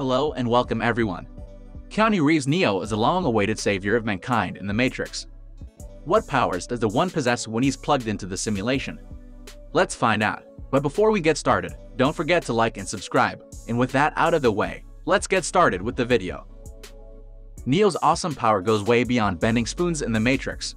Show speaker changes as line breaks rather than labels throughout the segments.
Hello and welcome everyone. Keanu Reeves Neo is the long-awaited savior of mankind in the Matrix. What powers does the One possess when he's plugged into the simulation? Let's find out. But before we get started, don't forget to like and subscribe. And with that out of the way, let's get started with the video. Neo's awesome power goes way beyond bending spoons in the Matrix.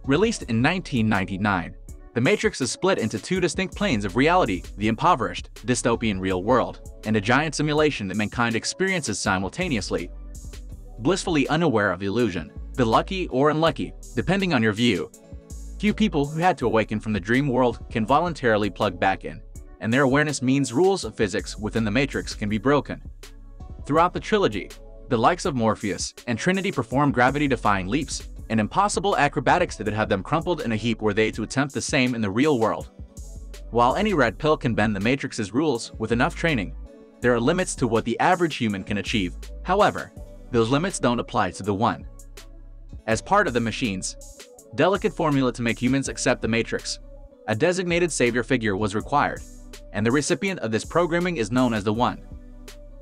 Released in 1999, the Matrix is split into two distinct planes of reality: the impoverished, dystopian real world, and a giant simulation that mankind experiences simultaneously. Blissfully unaware of the illusion, the lucky or unlucky, depending on your view. Few people who had to awaken from the dream world can voluntarily plug back in, and their awareness means rules of physics within the Matrix can be broken. Throughout the trilogy, the likes of Morpheus and Trinity perform gravity-defying leaps and impossible acrobatics that had them crumpled in a heap were they to attempt the same in the real world. While any red pill can bend the Matrix's rules with enough training, there are limits to what the average human can achieve. However, those limits don't apply to the One. As part of the machine's delicate formula to make humans accept the Matrix, a designated savior figure was required, and the recipient of this programming is known as the One.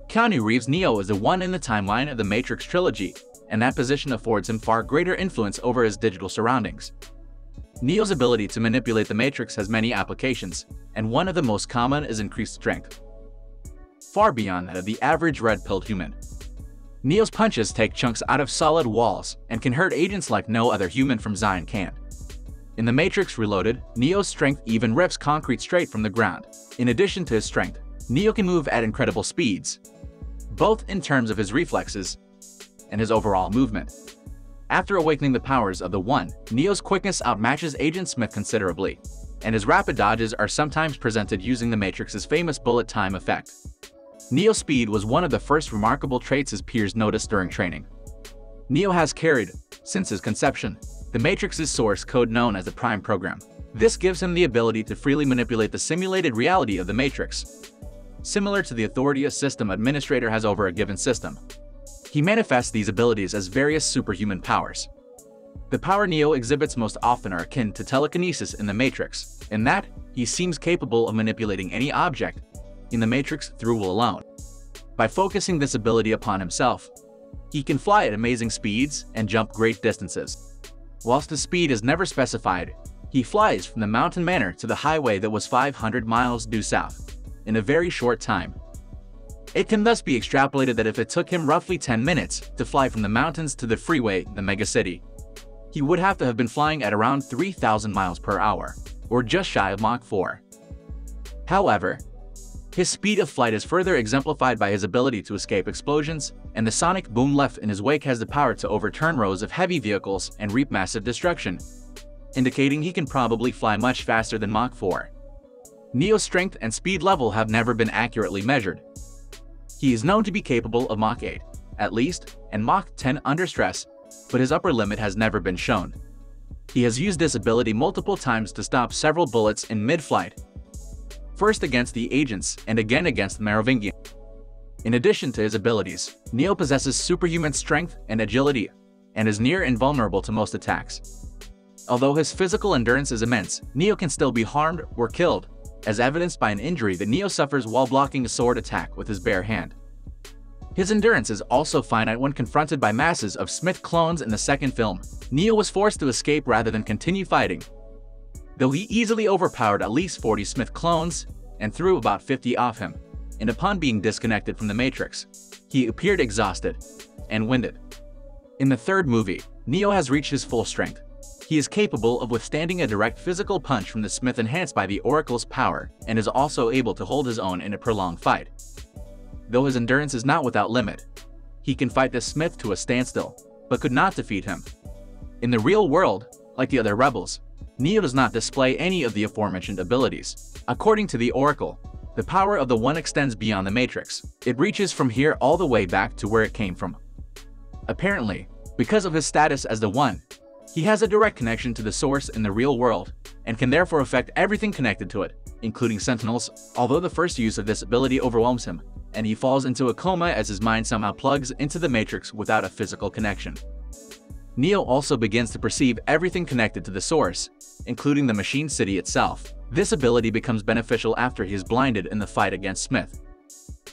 Keanu Reeves Neo is the One in the timeline of the Matrix trilogy, and that position affords him far greater influence over his digital surroundings. Neo's ability to manipulate the Matrix has many applications, and one of the most common is increased strength. Far beyond that of the average red-pilled human. Neo's punches take chunks out of solid walls and can hurt agents like no other human from Zion can. In The Matrix Reloaded, Neo's strength even rips concrete straight from the ground. In addition to his strength, Neo can move at incredible speeds, both in terms of his reflexes and his overall movement. After awakening the powers of the One, Neo's quickness outmatches Agent Smith considerably, and his rapid dodges are sometimes presented using the Matrix's famous bullet time effect. Neo's speed was one of the first remarkable traits his peers noticed during training. Neo has carried, since his conception, the Matrix's source code known as the Prime Program. This gives him the ability to freely manipulate the simulated reality of the Matrix, similar to the authority a system administrator has over a given system. He manifests these abilities as various superhuman powers. The power Neo exhibits most often are akin to telekinesis in the Matrix, in that he seems capable of manipulating any object in the Matrix through will alone. By focusing this ability upon himself, he can fly at amazing speeds and jump great distances. Whilst the speed is never specified, he flies from the mountain manor to the highway that was 500 miles due south in a very short time. It can thus be extrapolated that if it took him roughly 10 minutes to fly from the mountains to the freeway, the megacity, he would have to have been flying at around 3,000 miles per hour, or just shy of Mach 4. However, his speed of flight is further exemplified by his ability to escape explosions, and the sonic boom left in his wake has the power to overturn rows of heavy vehicles and reap massive destruction, indicating he can probably fly much faster than Mach 4. Neo's strength and speed level have never been accurately measured. He is known to be capable of Mach 8, at least, and Mach 10 under stress, but his upper limit has never been shown. He has used this ability multiple times to stop several bullets in mid-flight, first against the agents and again against the Merovingian. In addition to his abilities, Neo possesses superhuman strength and agility, and is near invulnerable to most attacks. Although his physical endurance is immense, Neo can still be harmed or killed, as evidenced by an injury that Neo suffers while blocking a sword attack with his bare hand. His endurance is also finite when confronted by masses of Smith clones in the second film. Neo was forced to escape rather than continue fighting, though he easily overpowered at least 40 Smith clones and threw about 50 off him, and upon being disconnected from the Matrix, he appeared exhausted and winded. In the third movie, Neo has reached his full strength. He is capable of withstanding a direct physical punch from the Smith enhanced by the Oracle's power, and is also able to hold his own in a prolonged fight. Though his endurance is not without limit, he can fight the Smith to a standstill, but could not defeat him. In the real world, like the other rebels, Neo does not display any of the aforementioned abilities. According to the Oracle, the power of the One extends beyond the Matrix. It reaches from here all the way back to where it came from. Apparently, because of his status as the One, he has a direct connection to the source in the real world, and can therefore affect everything connected to it, including Sentinels, although the first use of this ability overwhelms him, and he falls into a coma as his mind somehow plugs into the Matrix without a physical connection. Neo also begins to perceive everything connected to the source, including the machine city itself. This ability becomes beneficial after he is blinded in the fight against Smith.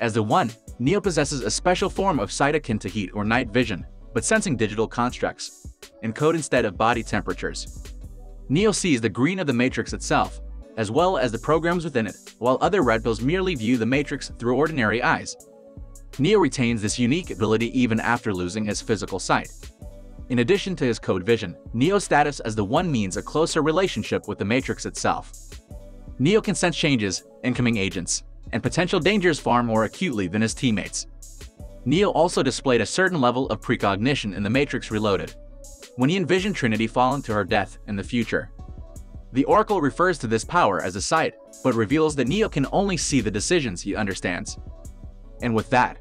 As the One, Neo possesses a special form of sight akin to heat or night vision, but sensing digital constructs in code instead of body temperatures. Neo sees the green of the matrix itself, as well as the programs within it, while other red pills merely view the matrix through ordinary eyes. Neo retains this unique ability even after losing his physical sight. In addition to his code vision, Neo's status as the One means a closer relationship with the matrix itself. Neo can sense changes, incoming agents, and potential dangers far more acutely than his teammates. Neo also displayed a certain level of precognition in The Matrix Reloaded, when he envisioned Trinity falling to her death in the future. The Oracle refers to this power as a sight, but reveals that Neo can only see the decisions he understands. And with that,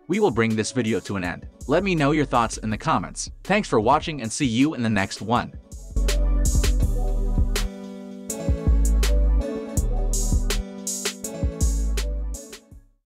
we will bring this video to an end. Let me know your thoughts in the comments. Thanks for watching and see you in the next one.